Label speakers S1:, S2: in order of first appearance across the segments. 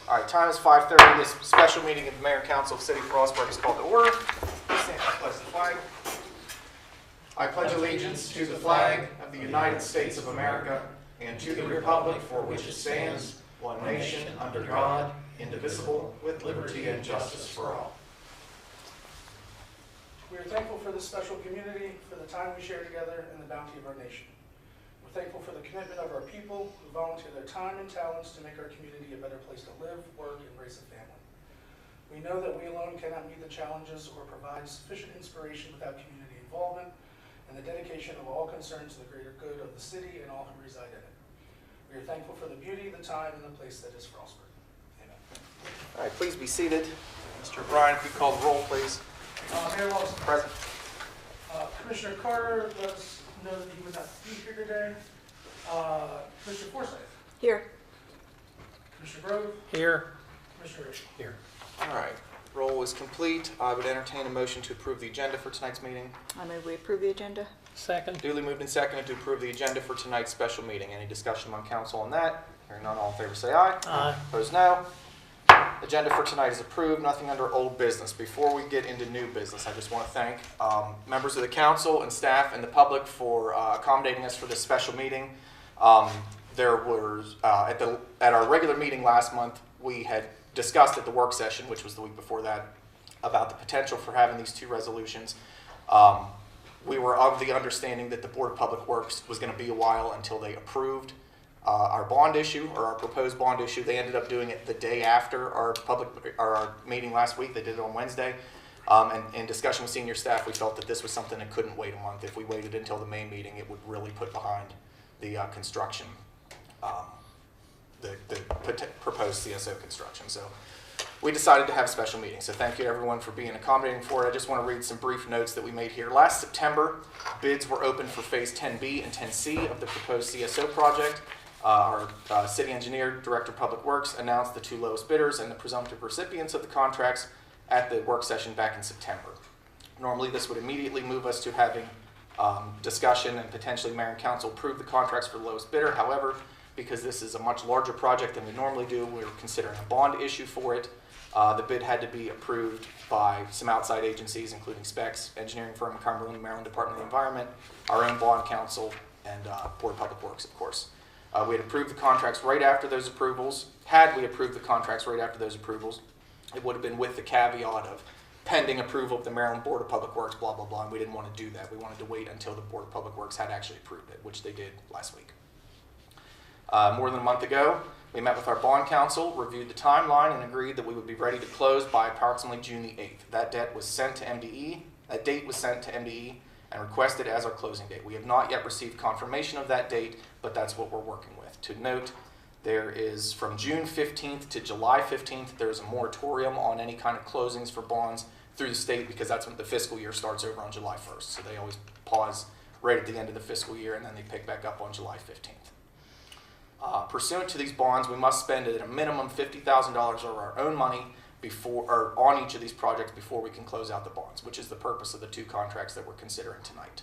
S1: All right, time is 5:30. This special meeting of the Mayor and Council of the City of Frostburg is called to order. Stand, I pledge the flag. I pledge allegiance to the flag of the United States of America and to the republic for which it stands, one nation, under God, indivisible, with liberty and justice for all.
S2: We are thankful for this special community, for the time we share together, and the bounty of our nation. We're thankful for the commitment of our people who volunteer their time and talents to make our community a better place to live, work, and raise a family. We know that we alone cannot meet the challenges or provide sufficient inspiration without community involvement and the dedication of all concerned to the greater good of the city and all who reside in it. We are thankful for the beauty, the time, and the place that is Frostburg. Amen.
S1: All right, please be seated. Mr. O'Brien, if you call the roll, please.
S2: Mayor Lawson.
S1: Present.
S2: Commissioner Carter let us know that he would not be here today. Commissioner Forsyth.
S3: Here.
S2: Commissioner Grove.
S4: Here.
S2: Commissioner Ritchie.
S4: Here.
S1: All right, roll is complete. I would entertain a motion to approve the agenda for tonight's meeting.
S3: I move we approve the agenda.
S4: Second.
S1: Duly moved and seconded to approve the agenda for tonight's special meeting. Any discussion among council on that? Hearing none, all in favor say aye.
S4: Aye.
S1: Opposed, no. Agenda for tonight is approved. Nothing under old business. Before we get into new business, I just want to thank members of the council and staff and the public for accommodating us for this special meeting. There was at our regular meeting last month, we had discussed at the work session, which was the week before that, about the potential for having these two resolutions. We were of the understanding that the Board of Public Works was going to be a while until they approved our bond issue, or our proposed bond issue. They ended up doing it the day after our meeting last week. They did it on Wednesday. And in discussion with senior staff, we felt that this was something that couldn't wait a month. If we waited until the May meeting, it would really put behind the construction, the proposed CSO construction. So we decided to have a special meeting. So thank you to everyone for being accommodating for it. I just want to read some brief notes that we made here. Last September, bids were opened for Phase 10B and 10C of the proposed CSO project. Our city engineer, director of public works, announced the two lowest bidders and the presumptive recipients of the contracts at the work session back in September. Normally, this would immediately move us to having discussion and potentially mayor and council approve the contracts for the lowest bidder. However, because this is a much larger project than we normally do, we're considering a bond issue for it. The bid had to be approved by some outside agencies, including Specs, engineering firm, Cumberland, Maryland Department of the Environment, our own bond council, and Board of Public Works, of course. We had approved the contracts right after those approvals. Had we approved the contracts right after those approvals, it would have been with the caveat of pending approval of the Maryland Board of Public Works, blah, blah, blah, and we didn't want to do that. We wanted to wait until the Board of Public Works had actually approved it, which they did last week. More than a month ago, we met with our bond counsel, reviewed the timeline, and agreed that we would be ready to close by approximately June the 8th. That date was sent to MDE and requested as our closing date. We have not yet received confirmation of that date, but that's what we're working with. To note, there is from June 15th to July 15th, there's a moratorium on any kind of closings for bonds through the state, because that's when the fiscal year starts over on July 1st. So they always pause right at the end of the fiscal year, and then they pick back up on July 15th. Pursuant to these bonds, we must spend at a minimum $50,000 of our own money on each of these projects before we can close out the bonds, which is the purpose of the two contracts that we're considering tonight.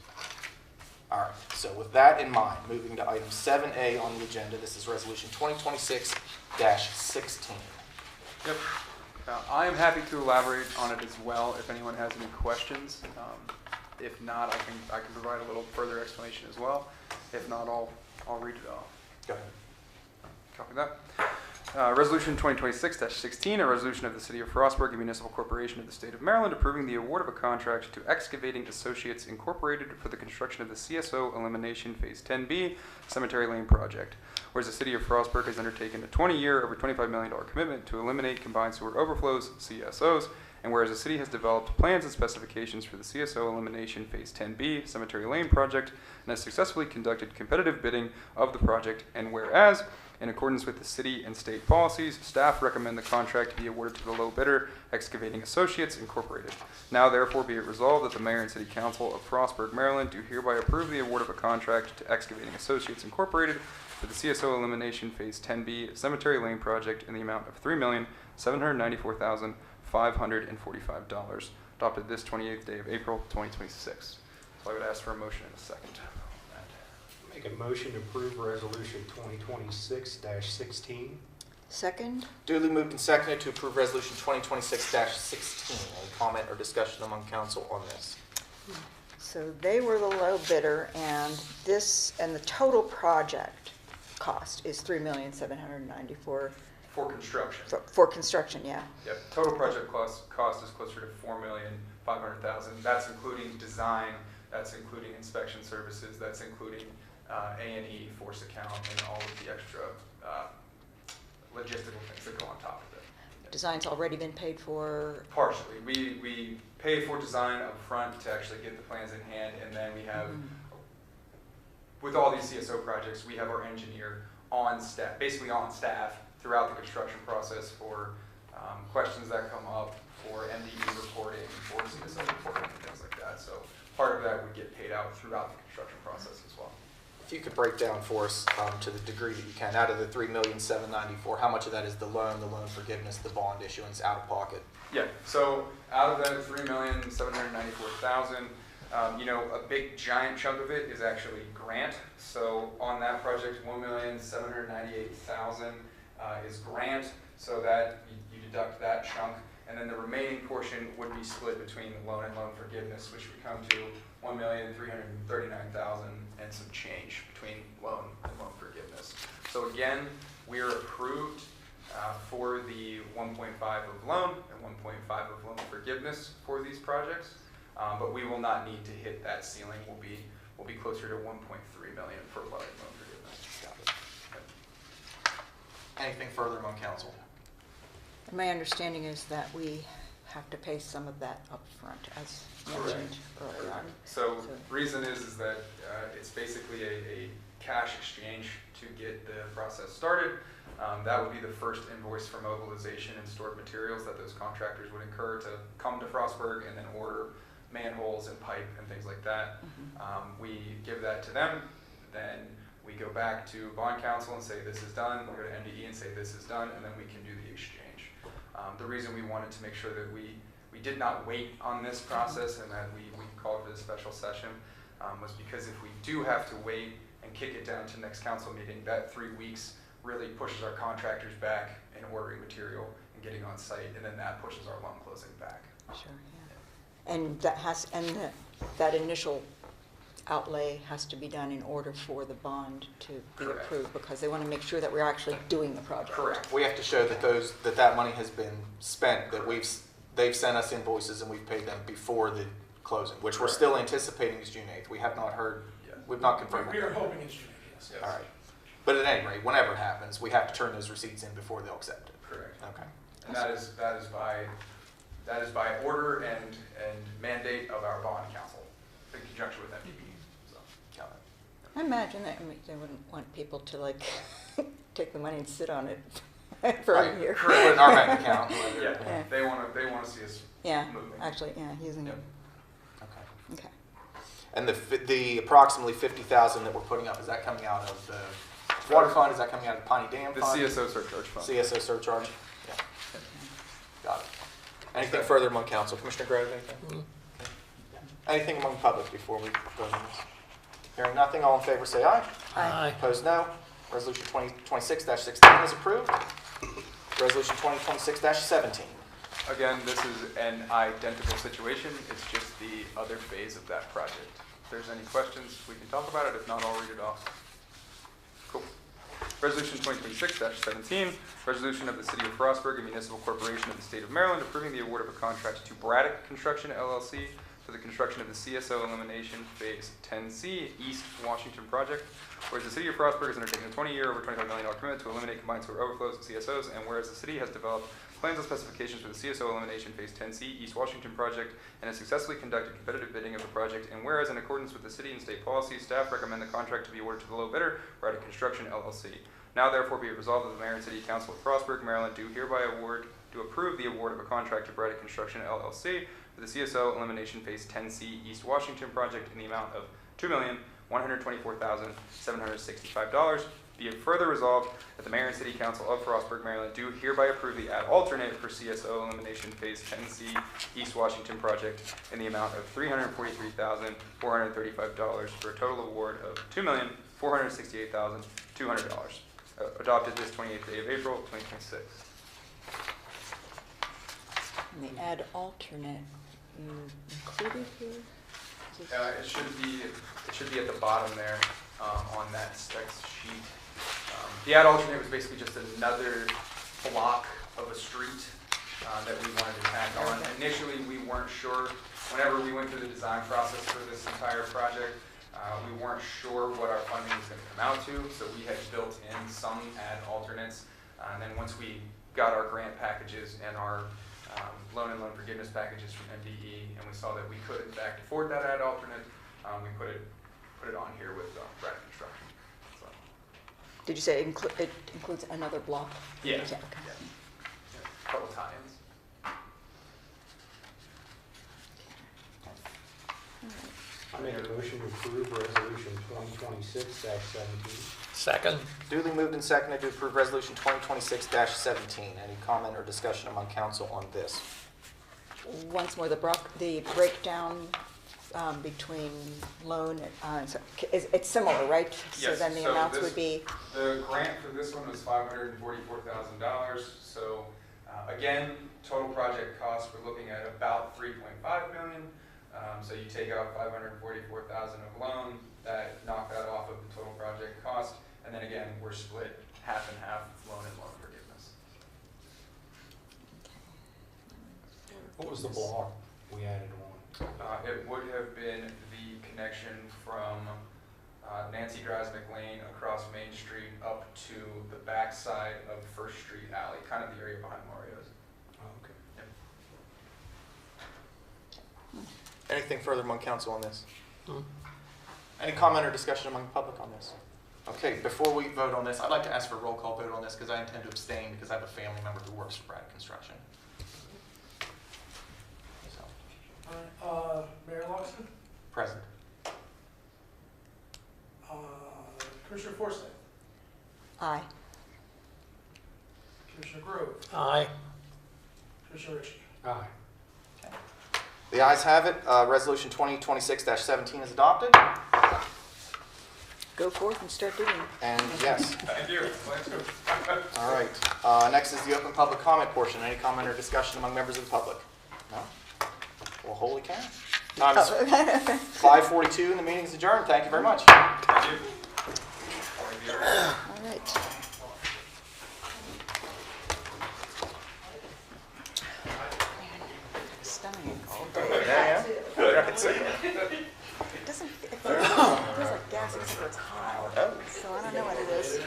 S1: All right, so with that in mind, moving to item 7A on the agenda, this is resolution 2026-16.
S5: Yep. I am happy to elaborate on it as well if anyone has any questions. If not, I can provide a little further explanation as well. If not, I'll read it off.
S1: Go ahead.
S5: Copy that. Resolution 2026-16, a resolution of the City of Frostburg, a municipal corporation of the state of Maryland, approving the award of a contract to Excavating Associates Incorporated for the construction of the CSO Elimination Phase 10B Cemetery Lane project. Whereas the City of Frostburg has undertaken a 20-year, over $25 million commitment to eliminate combined sewer overflows, CSOs, and whereas the city has developed plans and specifications for the CSO Elimination Phase 10B Cemetery Lane project and has successfully conducted competitive bidding of the project, and whereas, in accordance with the city and state policies, staff recommend the contract be awarded to the low bidder, Excavating Associates Incorporated. Now therefore be it resolved that the Mayor and City Council of Frostburg, Maryland do hereby approve the award of a contract to Excavating Associates Incorporated for the CSO Elimination Phase 10B Cemetery Lane project in the amount of $3,794,545, adopted this 28th day of April 2026. So I would ask for a motion in a second.
S4: Make a motion to approve resolution 2026-16.
S3: Second?
S1: Duly moved and seconded to approve Resolution 2026-16. Any comment or discussion among council on this?
S3: So they were the low bidder, and the total project cost is $3,794,000
S5: For construction.
S3: for construction, yeah.
S5: Yep, total project cost is closer to $4,500,000. That's including design, that's including inspection services, that's including A&E, force account, and all of the extra logistical things that go on top of it. Yep.
S3: Design's already been paid for.
S5: Partially, we pay for design up front to actually get the plans in hand, and then we have, with all these CSO projects, we have our engineer on staff, basically on staff throughout the construction process for questions that come up, for MDE reporting, for CSO reporting, and things like that. So part of that would get paid out throughout the construction process as well.
S1: If you could break down for us to the degree that you can, out of the $3,794,000, how much of that is the loan forgiveness, the bond issuance, out of pocket?
S5: Yeah, so out of that $3,794,000, a big giant chunk of it is actually grant. So on that project, $1,798,000 is grant, so that you deduct that chunk, and then the remaining portion would be split between the loan and loan forgiveness, which would come to $1,339,000 and some change between loan and loan forgiveness. So again, we are approved for the 1.5 of loan and 1.5 of loan forgiveness for these projects, but we will not need to hit that ceiling. We'll be closer to 1.3 million for loan and loan forgiveness.
S1: Got it. Anything further among council?
S3: And my understanding is that we have to pay some of that up front, as mentioned earlier on.
S5: So reason is that it's basically a cash exchange to get the process started. That would be the first invoice for mobilization and stored materials that those contractors would incur to come to Frostburg and then order manholes and pipe and things like that. We give that to them, then we go back to bond counsel and say this is done, we go to MDE and say this is done, and then we can do the exchange. The reason we wanted to make sure that we did not wait on this process and that we called for the special session was because if we do have to wait and kick it down to next council meeting, that 3 weeks really pushes our contractors back in ordering material and getting on site, and then that pushes our loan closing back.
S3: Sure, yeah. And that initial outlay has to be done in order for the bond to be
S5: Correct.
S3: approved, because they want to make sure that we're actually doing the project.
S5: Correct.
S1: We have to show that that money has been spent, that they've sent us invoices and we've paid them before the closing, which we're
S5: Correct.
S1: still anticipating is June 8th. We have not heard, we've not confirmed
S2: We are
S1: that.
S2: hoping it's June, yes.
S5: Yes.
S1: All right. But at any rate, whenever it happens, we have to turn those receipts in before they'll accept it.
S5: Correct.
S1: Okay.
S5: And that is by order and mandate of our bond council in conjunction with MDE. So,
S1: Got it.
S3: I imagine that they wouldn't want people to take the money and sit on it for
S1: Right.
S3: a year.
S1: Put it in our bank account.
S5: yeah,
S3: Yeah.
S5: they want to see us
S3: Yeah,
S5: moving.
S3: actually, yeah, using
S5: Yep.
S3: it.
S1: Okay.
S3: Okay.
S1: And the approximately 50,000 that we're putting up, is that coming out of the water fund? Is that coming out of the Piney Dam
S5: The
S1: fund?
S5: CSO surcharge fund.
S1: CSO surcharge? Yeah. Got it. Anything further among council? Commissioner Grove, anything? Anything among public before we go on this? Hearing nothing, all in favor say aye.
S3: Aye.
S1: Opposed, no. Resolution 2026-16 is approved. Resolution 2026-17.
S5: Again, this is an identical situation. It's just the other phase of that project. If there's any questions, we can talk about it. If not, I'll read it off. Cool. Resolution 2026-17, resolution of the City of Frostburg, a municipal corporation of the State of Maryland, approving the award of a contract to Braddock Construction LLC for the construction of the CSO Elimination Phase 10C East Washington project. Whereas the City of Frostburg has undertaken a 20-year, over $25 million commitment to eliminate combined sewer overflows at CSOs, and whereas the city has developed plans and specifications for the CSO Elimination Phase 10C East Washington project and has successfully conducted competitive bidding of the project, and whereas in accordance with the city and state policy, staff recommend the contract to be awarded to the low bidder, Braddock Construction LLC. Now therefore be it resolved that the Mayor and City Council of Frostburg, Maryland do approve the award of a contract to Braddock Construction LLC for the CSO Elimination Phase 10C East Washington project in the amount of $2,124,765. Be it further resolved that the Mayor and City Council of Frostburg, Maryland do hereby approve the ad alternate for CSO Elimination Phase 10C East Washington project in the amount of $343,435 for a total award of $2,468,200. adopted this 28th day of April, 2026.
S3: And the add alternate, you included here? Is it-
S5: It should be at the bottom there on that specs sheet. The add alternate was basically just another block of a street that we wanted to tack on. Initially, we weren't sure, whenever we went through the design process for this entire project, we weren't sure what our funding was going to come out to, so we had built in some add alternates. And then once we got our grant packages and our loan and loan forgiveness packages from MDE, and we saw that we could in fact afford that add alternate, we put it on here with Brad Construction. So,
S3: Did you say it includes another block?
S5: yeah,
S3: Okay.
S5: a couple tie-ins.
S4: I make a motion to approve resolution 2026-17.
S6: Second.
S1: Duly moved and seconded to approve Resolution 2026-17. Any comment or discussion among council on this?
S3: Once more, the breakdown between loan, it's similar, right? So
S5: Yes,
S3: then the
S5: so
S3: amounts
S5: this-
S3: would be,
S5: The grant for this one was $544,000. So again, total project cost, we're looking at about $3.5 million. So you take out $544,000 of loan, that knocked that off of the total project cost. And then again, we're split half and half loan and loan forgiveness.
S4: What was the block we added on?
S5: It would have been the connection from Nancy Grasmick Lane across Main Street up to the backside of First Street Alley, kind of the area behind Mario's.
S4: Oh, okay.
S1: Anything further among council on this?
S6: Hmm.
S1: Any comment or discussion among the public on this? Okay, before we vote on this, I'd like to ask for a roll call vote on this because I intend to abstain because I have a family member who works for Brad Construction. So,
S2: All right, Mayor Loxton,
S1: present.
S2: Commissioner Forsyth,
S3: aye.
S2: Commissioner Grove,
S6: Aye.
S2: Commissioner Ritchie.
S4: Aye.
S1: The ayes have it. Resolution 2026-17 is adopted.
S3: Go forth and start digging.
S1: And yes,
S5: Thank you. Let's go.
S1: all right. Next is the open public comment portion. Any comment or discussion among members of the public? No? Well, holy cow. Time is 5:42 and the meeting is adjourned. Thank you very much.
S5: Thank you.
S3: All right. Stunning all day.
S1: Yeah, yeah.
S3: It doesn't, it feels like gas except for it's hot.
S1: Oh.
S3: So I don't know what it is.